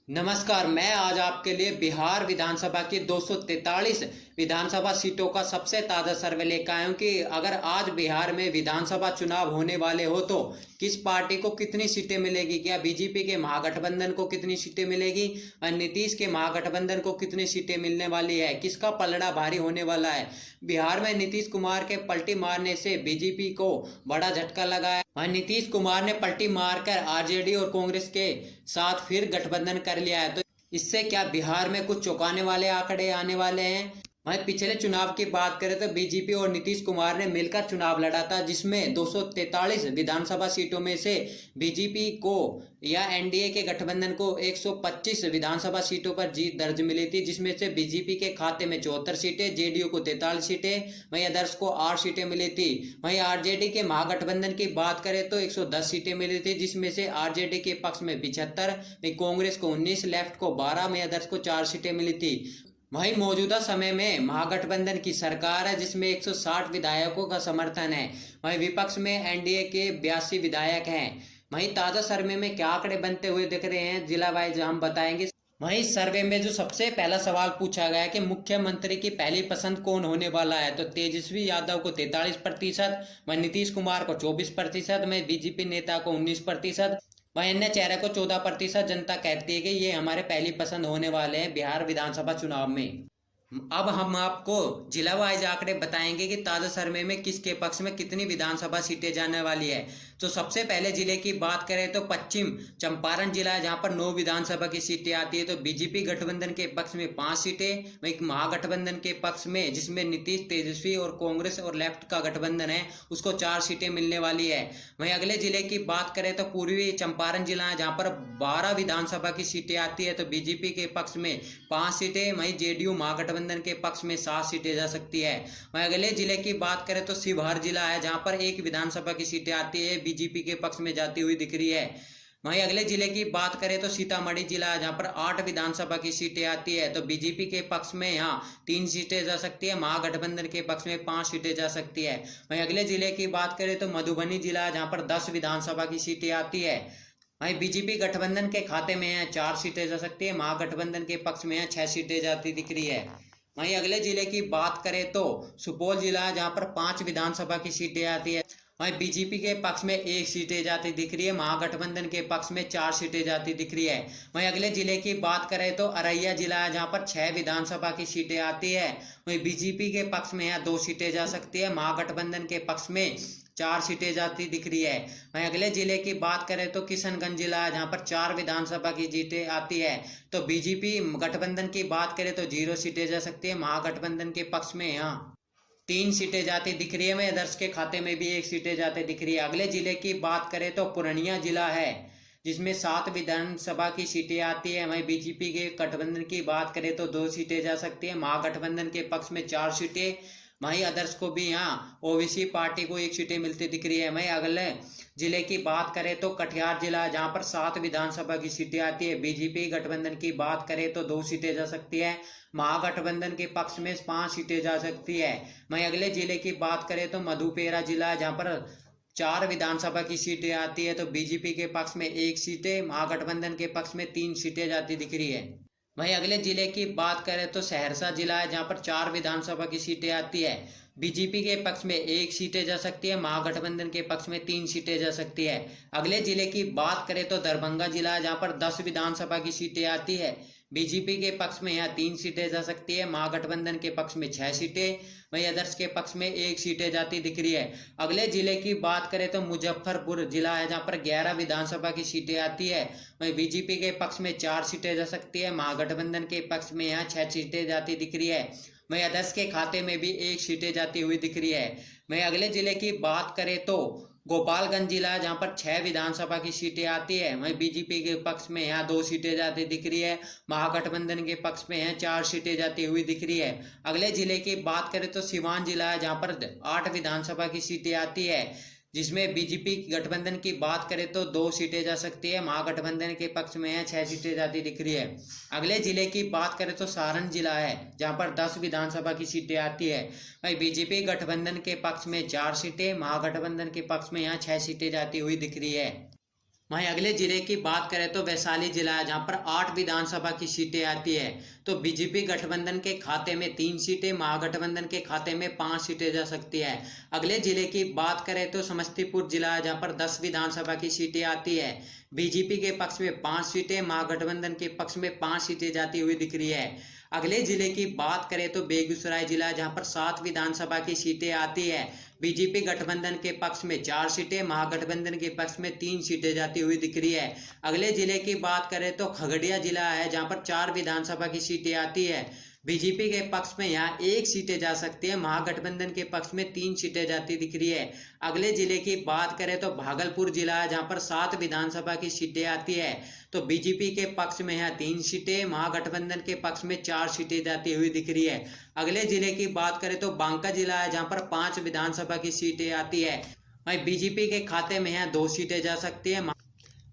नमस्कार। मैं आज आपके लिए बिहार विधानसभा की 243 विधानसभा सीटों का सबसे ताज़ा सर्वे लेकर आया हूं कि अगर आज बिहार में विधानसभा चुनाव होने वाले हो तो किस पार्टी को कितनी सीटें मिलेगी। क्या बीजेपी के महागठबंधन को कितनी सीटें मिलेगी और नीतीश के महागठबंधन को कितनी सीटें मिलने वाली है, किसका पलड़ा भारी होने वाला है। बिहार में नीतीश कुमार के पलटी मारने से बीजेपी को बड़ा झटका लगा है और नीतीश कुमार ने पलटी मारकर आरजेडी और कांग्रेस के साथ फिर गठबंधन कर लिया है। तो इससे क्या बिहार में कुछ चौंकाने वाले आंकड़े आने वाले हैं। वहीं पिछले चुनाव की बात करें तो बीजेपी और नीतीश कुमार ने मिलकर चुनाव लड़ा था, जिसमें 243 विधानसभा सीटों में से बीजेपी को या एनडीए के गठबंधन को 125 विधानसभा सीटों पर जीत दर्ज मिली थी, जिसमें से बीजेपी के खाते में 74 सीटें, जेडीयू को 43 सीटें, वहीं अदर्स को 8 सीटें मिली थी। वहीं आरजेडी के महागठबंधन की बात करें तो 110 सीटें मिली थी, जिसमें से आरजेडी के पक्ष में 75, वहीं कांग्रेस को 19, लेफ्ट को 12, वहीं अदर्स को 4 सीटें मिली थी। वहीं मौजूदा समय में महागठबंधन की सरकार है, जिसमें 160 विधायकों का समर्थन है। वहीं विपक्ष में एनडीए के 82 विधायक हैं। वहीं ताजा सर्वे में क्या आंकड़े बनते हुए दिख रहे हैं जिला वाइज हम बताएंगे। वहीं सर्वे में जो सबसे पहला सवाल पूछा गया कि मुख्यमंत्री की पहली पसंद कौन होने वाला है, तो तेजस्वी यादव को 43%, वहीं नीतीश कुमार को 24%, वहीं बीजेपी नेता को 19%, वहीं अन्य चेहरे को 14% जनता कहती है कि ये हमारे पहली पसंद होने वाले हैं बिहार विधानसभा चुनाव में। अब हम आपको जिला वाइज आंकड़े बताएंगे कि ताजा सर्वे में किसके पक्ष में कितनी विधानसभा सीटें जाने वाली है। तो सबसे पहले जिले की बात करें तो पश्चिम चंपारण जिला है, जहां पर 9 विधानसभा की सीटें आती है। तो बीजेपी गठबंधन के पक्ष में 5 सीटें, वहीं महागठबंधन के पक्ष में जिसमें नीतीश, तेजस्वी और कांग्रेस और लेफ्ट का गठबंधन है उसको 4 सीटें मिलने वाली है। वहीं अगले जिले की बात करें तो पूर्वी चंपारण जिला है, जहां पर 12 विधानसभा की सीटें आती है। तो बीजेपी के पक्ष में 5 सीटें, वहीं जेडीयू महागठबंधन के पक्ष में 7 सीटें जा सकती है। वहीं अगले जिले की बात करें तो शिवहर जिला है, जहां पर 1 विधानसभा की सीटें आती है, बीजेपी के पक्ष में जाती हुई दिख रही है। वहीं अगले जिले की बात करें तो सीतामढ़ी जिला है, जहां पर 8 विधानसभा की सीटें आती है। तो बीजेपी के पक्ष में यहाँ 3 सीटें जा सकती है, महागठबंधन के पक्ष में 5 सीटें जा सकती है। वहीं अगले जिले की बात करें तो मधुबनी जिला है, जहां पर 10 विधानसभा की सीटें आती है। वहीं बीजेपी गठबंधन के खाते में है 4 सीटें जा सकती है, महागठबंधन के पक्ष में है 6 सीटें जाती दिख रही है। वहीं अगले जिले की बात करें तो सुपौल जिला है, जहां पर 5 विधानसभा की सीटें आती है। वहीं बीजेपी के पक्ष में 1 सीटें जाती दिख रही है, महागठबंधन के पक्ष में 4 सीटें जाती दिख रही है। वहीं अगले जिले की बात करें तो अररिया जिला है, जहां पर 6 विधानसभा की सीटें आती है। वहीं बीजेपी के पक्ष में यहाँ 2 सीटें जा सकती है, महागठबंधन के पक्ष में 4 सीटें जाती दिख रही है। वहीं अगले जिले की बात करें तो किशनगंज जिला है, जहां पर 4 विधानसभा की सीटें आती है। तो बीजेपी गठबंधन की बात करें तो 0 सीटें जा सकती है, महागठबंधन के पक्ष में यहाँ 3 सीटें जाती दिख रही है। वहीं अदर्स के खाते में भी 1 सीटें जाते दिख रही है। अगले जिले की बात करें तो पूर्णिया जिला है, जिसमें 7 विधानसभा की सीटें आती है। वहीं बीजेपी के गठबंधन की बात करें तो 2 सीटें जा सकती है, महागठबंधन के पक्ष में 4 सीटें, वहीं अदर्स को भी यहाँ ओबीसी पार्टी को 1 सीटें मिलती दिख रही है। वहीं अगले जिले की बात करें तो कटिहार जिला, जहां पर 7 विधानसभा की सीटें आती है। बीजेपी गठबंधन की बात करें तो 2 सीटें जा सकती है, महागठबंधन के पक्ष में 5 सीटें जा सकती है। वहीं अगले जिले की बात करें तो मधुपेरा जिला, जहां पर 4 विधानसभा की सीटें आती है। तो बीजेपी के पक्ष में 1 सीटें, महागठबंधन के पक्ष में 3 सीटें जाती दिख रही है। वहीं अगले जिले की बात करें तो सहरसा जिला है, जहां पर 4 विधानसभा की सीटें आती है। बीजेपी के पक्ष में 1 सीटें जा सकती है, महागठबंधन के पक्ष में 3 सीटें जा सकती है। अगले जिले की बात करें तो दरभंगा जिला है, जहां पर 10 विधानसभा की सीटें आती है। बीजेपी के पक्ष में यहाँ 3 सीटें जा सकती है, महागठबंधन के पक्ष में 6 सीटें, वहीं अदर्स के पक्ष में 1 सीटें जाती दिख रही है। अगले जिले की बात करें तो मुजफ्फरपुर जिला है, जहां पर 11 विधानसभा की सीटें आती है। वहीं बीजेपी के पक्ष में 4 सीटें जा सकती है, महागठबंधन के पक्ष में यहाँ 6 सीटें जाती दिख रही है। वहीं अदर्स के खाते में भी 1 सीटें जाती हुई दिख रही है। वहीं अगले जिले की बात करें तो गोपालगंज जिला, जहां पर 6 विधानसभा की सीटें आती है। वहीं बीजेपी के पक्ष में यहाँ 2 सीटें जाती दिख रही है, महागठबंधन के पक्ष में यहाँ 4 सीटें जाती हुई दिख रही है। अगले जिले की बात करें तो सिवान जिला है, जहां पर 8 विधानसभा की सीटें आती है, जिसमें बीजेपी गठबंधन की बात करें तो 2 सीटें जा सकती है, महागठबंधन के पक्ष में है 6 सीटें जाती दिख रही है। अगले जिले की बात करें तो सारण जिला है, जहां पर 10 विधानसभा की सीटें आती है। वहीं बीजेपी गठबंधन के पक्ष में 4 सीटें, महागठबंधन के पक्ष में यहाँ 6 सीटें जाती हुई दिख रही है। वहीं अगले जिले की बात करें तो वैशाली जिला है, जहां पर 8 विधानसभा की सीटें आती है। तो बीजेपी गठबंधन के खाते में 3 सीटें, महागठबंधन के खाते में 5 सीटें जा सकती है। अगले जिले की बात करें तो समस्तीपुर जिला है, जहां पर 10 विधानसभा की सीटें आती है। बीजेपी के पक्ष में 5 सीटें, महागठबंधन के पक्ष में 5 सीटें जाती हुई दिख रही है। अगले जिले की बात करें तो बेगूसराय जिला, जहां पर 7 विधानसभा की सीटें आती है। बीजेपी गठबंधन के पक्ष में 4 सीटें, महागठबंधन के पक्ष में 3 सीटें जाती हुई दिख रही है। अगले जिले की बात करें तो खगड़िया जिला है, जहां पर 4 विधानसभा की सीटें आती है। बीजेपी के पक्ष में यहाँ 1 सीटें जा सकती है, महागठबंधन के पक्ष में 3 सीटें जाती दिख रही है। अगले जिले की बात करें तो भागलपुर जिला है, जहां पर 7 विधानसभा की सीटें आती है। तो बीजेपी के पक्ष में यहाँ 3 सीटें, महागठबंधन के पक्ष में 4 सीटें जाती हुई दिख रही है। अगले जिले की बात करें तो बांका जिला है, जहां पर 5 विधानसभा की सीटें आती है। वहीं बीजेपी के खाते में यहाँ 2 सीटें जा सकती है,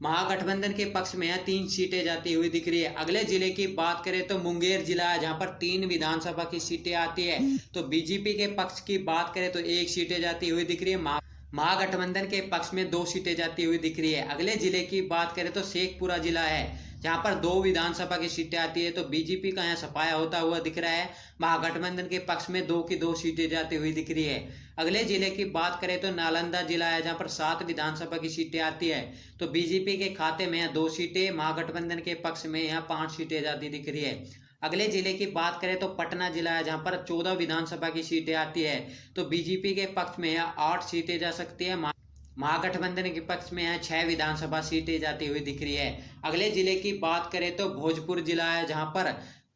महागठबंधन के पक्ष में यहाँ 3 सीटें जाती हुई दिख रही है। अगले जिले की बात करें तो मुंगेर जिला है, जहां पर 3 विधानसभा की सीटें आती है। तो बीजेपी के पक्ष की बात करें तो 1 सीटें जाती हुई दिख रही है, महागठबंधन के पक्ष में 2 सीटें जाती हुई दिख रही है। अगले जिले की बात करें तो शेखपुरा जिला है, जहां पर 2 विधानसभा की सीटें आती है। तो बीजेपी का यहाँ सफाया होता हुआ दिख रहा है, महागठबंधन के पक्ष में 2 की 2 सीटें जाती हुई दिख रही है। अगले जिले की बात करें तो नालंदा जिला है, जहां पर 7 विधानसभा की सीटें आती है। तो बीजेपी के खाते में यहाँ 2 सीटें, महागठबंधन के पक्ष में यहाँ 5 सीटें जाती दिख रही है। अगले जिले की बात करें तो पटना जिला है, जहां पर 14 विधानसभा की सीटें आती है। तो बीजेपी के पक्ष में यहाँ 8 सीटें जा सकती है, महागठबंधन के पक्ष में यहाँ 6 विधानसभा सीटें जाती हुई दिख रही है। अगले जिले की बात करें तो भोजपुर जिला है, जहां पर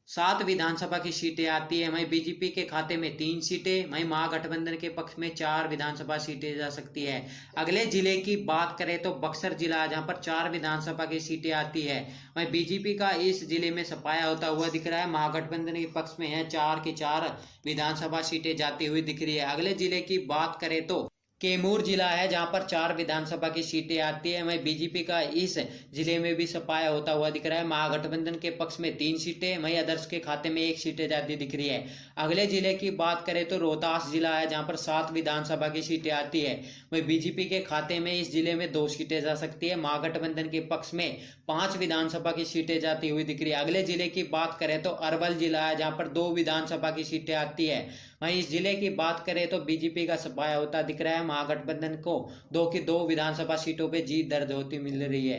7 विधानसभा की सीटें आती है। वहीं बीजेपी के खाते में 3 सीटें, वहीं महागठबंधन के पक्ष में 4 विधानसभा सीटें जा सकती है। अगले जिले की बात करें तो बक्सर जिला है, जहां पर 4 विधानसभा की सीटें आती है। वहीं बीजेपी का इस जिले में सफाया होता हुआ दिख रहा है, महागठबंधन के पक्ष में यहाँ 4 की 4 विधानसभा सीटें जाती हुई दिख रही है। अगले जिले की बात करें तो कैमूर जिला है, जहां पर 4 विधानसभा की सीटें आती है। वहीं बीजेपी का इस जिले में भी सफाया होता हुआ दिख रहा है, महागठबंधन के पक्ष में 3 सीटें, वहीं अदर्श के खाते में 1 सीटें जाती दिख रही है। अगले जिले की बात करें तो रोहतास जिला है, जहां पर 7 विधानसभा की सीटें आती है। वहीं बीजेपी के खाते में इस जिले में 2 सीटें जा सकती है, महागठबंधन के पक्ष में 5 विधानसभा की सीटें जाती हुई दिख रही है। अगले जिले की बात करें तो अरवल जिला है, जहां पर 2 विधानसभा की सीटें आती है। वहीं इस जिले की बात करें तो बीजेपी का सफाया होता दिख रहा है, महागठबंधन को 2 की 2 विधानसभा सीटों पे जीत दर्ज होती मिल रही है।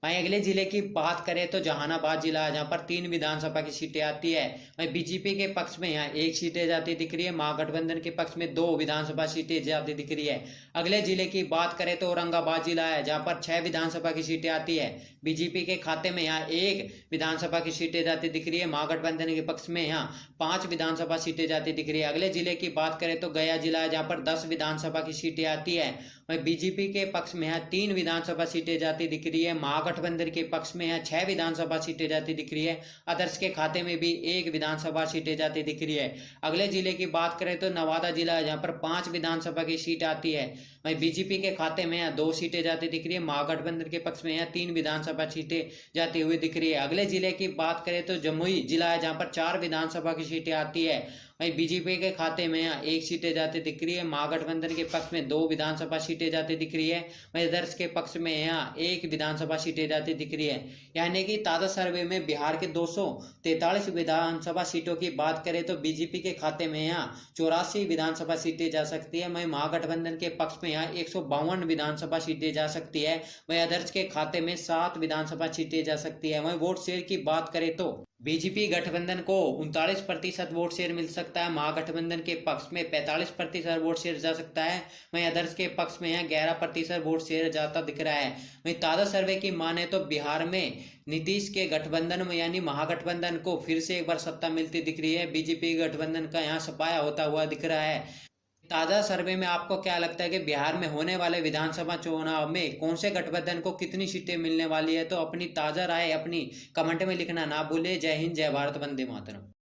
वहीं अगले जिले की बात करें तो जहानाबाद जिला है, जहां पर 3 विधानसभा की सीटें आती है। वहीं बीजेपी के पक्ष में यहाँ 1 सीटें जाती दिख रही है, महागठबंधन के पक्ष में 2 विधानसभा सीटें जाती दिख रही है। अगले जिले की बात करें तो औरंगाबाद जिला है, जहां पर 6 विधानसभा की सीटें आती है। बीजेपी के खाते में यहाँ 1 विधानसभा की सीटें जाती दिख रही है, महागठबंधन के पक्ष में यहाँ 5 विधानसभा सीटें जाती दिख रही है। अगले जिले की बात करें तो गया जिला है, जहां पर 10 विधानसभा की सीटें आती है। वहीं बीजेपी के पक्ष में यहाँ 3 विधानसभा सीटें जाती दिख रही है, महागठबंधन के पक्ष में यहाँ 6 विधानसभा सीटें जाती दिख रही है, अदर्श के खाते में भी 1 विधानसभा सीटें जाती दिख रही है। अगले जिले की बात करें तो नवादा जिला है, जहां पर 5 विधानसभा की सीट आती है। वहीं बीजेपी के खाते में यहाँ 2 सीटें जाती दिख रही है, महागठबंधन के पक्ष में यहाँ 3 विधानसभा सीटें जाती हुई दिख रही है। अगले जिले की बात करें तो जमुई जिला है, जहां पर 4 विधानसभा की सीटें आती है। वहीं बीजेपी के खाते में यहाँ 1 सीटें जाती दिख रही है, महागठबंधन के पक्ष में 2 विधानसभा सीटें जाती दिख रही है, वहीं अदर्श के पक्ष में यहाँ 1 विधानसभा सीटें जाती दिख रही है। यानी कि ताज़ा सर्वे में बिहार के 243 विधानसभा सीटों की बात करें तो बीजेपी के खाते में यहाँ 84 विधानसभा सीटें जा सकती है, वहीं महागठबंधन के पक्ष में यहाँ 152 विधानसभा सीटें जा सकती है, वहीं अदर्श के खाते में 7 विधानसभा सीटें जा सकती है। वहीं वोट शेयर की बात करें तो बीजेपी गठबंधन को 39% वोट शेयर मिल सकता है, महागठबंधन के पक्ष में 45% वोट शेयर जा सकता है, वहीं अदर्श के पक्ष में यहाँ 11% वोट शेयर जाता दिख रहा है। वहीं ताज़ा सर्वे की माने तो बिहार में नीतीश के गठबंधन में यानी महागठबंधन को फिर से एक बार सत्ता मिलती दिख रही है, बीजेपी गठबंधन का यहाँ सफाया होता हुआ दिख रहा है। ताज़ा सर्वे में आपको क्या लगता है कि बिहार में होने वाले विधानसभा चुनाव में कौन से गठबंधन को कितनी सीटें मिलने वाली है? तो अपनी ताज़ा राय अपनी कमेंट में लिखना ना भूले। जय हिंद, जय भारत, वंदे मातरम।